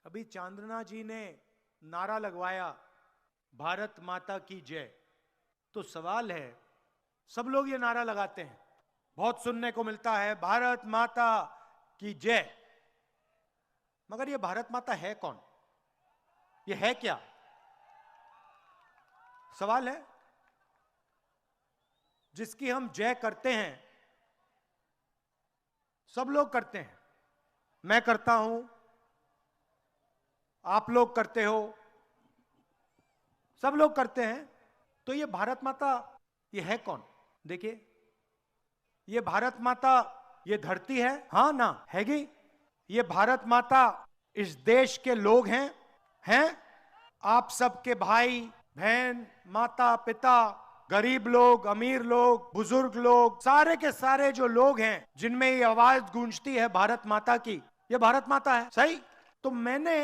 अभी चांदना जी ने नारा लगवाया भारत माता की जय। तो सवाल है, सब लोग ये नारा लगाते हैं, बहुत सुनने को मिलता है भारत माता की जय, मगर ये भारत माता है कौन? ये है क्या? सवाल है। जिसकी हम जय करते हैं, सब लोग करते हैं, मैं करता हूं, आप लोग करते हो, सब लोग करते हैं। तो ये भारत माता ये है कौन? देखिए, ये भारत माता ये धरती है, हां ना हैगी? ये भारत माता इस देश के लोग हैं आप सबके भाई बहन, माता पिता, गरीब लोग, अमीर लोग, बुजुर्ग लोग, सारे के सारे जो लोग हैं जिनमें ये आवाज गूंजती है भारत माता की, ये भारत माता है। सही? तो मैंने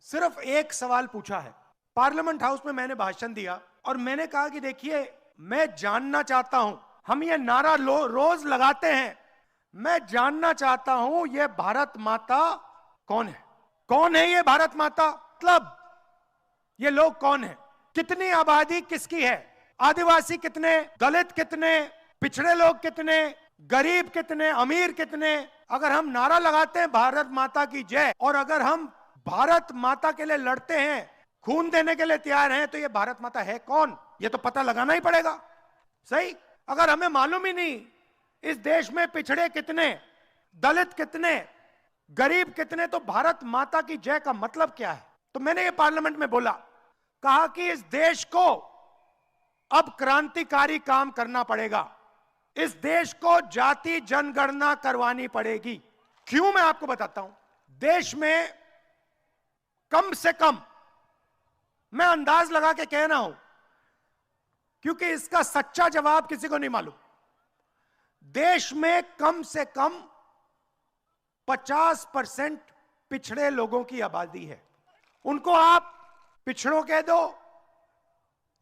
सिर्फ एक सवाल पूछा है। पार्लियामेंट हाउस में मैंने भाषण दिया और मैंने कहा कि देखिए, मैं जानना चाहता हूं, हम ये नारा रोज लगाते हैं, मैं जानना चाहता हूं ये भारत माता कौन है? कौन है ये भारत माता? मतलब ये लोग कौन है? कितनी आबादी किसकी है? आदिवासी कितने, दलित कितने, पिछड़े लोग कितने, गरीब कितने, अमीर कितने? अगर हम नारा लगाते हैं भारत माता की जय, और अगर हम भारत माता के लिए लड़ते हैं, खून देने के लिए तैयार हैं, तो ये भारत माता है कौन? ये तो पता लगाना ही पड़ेगा। सही? अगर हमें मालूम ही नहीं इस देश में पिछड़े कितने, दलित कितने, गरीब कितने, तो भारत माता की जय का मतलब क्या है? तो मैंने ये पार्लियामेंट में बोला, कहा कि इस देश को अब क्रांतिकारी काम करना पड़ेगा, इस देश को जाति जनगणना करवानी पड़ेगी। क्यों? मैं आपको बताता हूं। देश में कम से कम, मैं अंदाज लगा के कह रहा हूं क्योंकि इसका सच्चा जवाब किसी को नहीं मालूम, देश में कम से कम 50% पिछड़े लोगों की आबादी है। उनको आप पिछड़ों कह दो,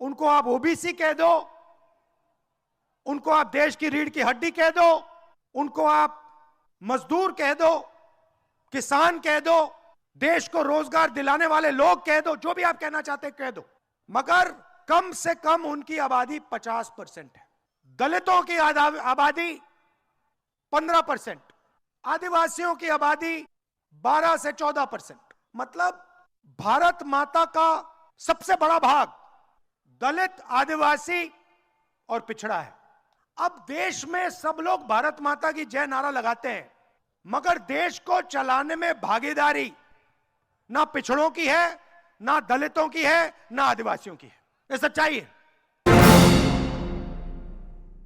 उनको आप ओबीसी कह दो, उनको आप देश की रीढ़ की हड्डी कह दो, उनको आप मजदूर कह दो, किसान कह दो, देश को रोजगार दिलाने वाले लोग कह दो, जो भी आप कहना चाहते कह दो, मगर कम से कम उनकी आबादी 50% है। दलितों की आबादी 15%, आदिवासियों की आबादी 12 से 14%। मतलब भारत माता का सबसे बड़ा भाग दलित, आदिवासी और पिछड़ा है। अब देश में सब लोग भारत माता की जय नारा लगाते हैं, मगर देश को चलाने में भागीदारी ना पिछड़ों की है, ना दलितों की है, ना आदिवासियों की है। ये सच्चाई है।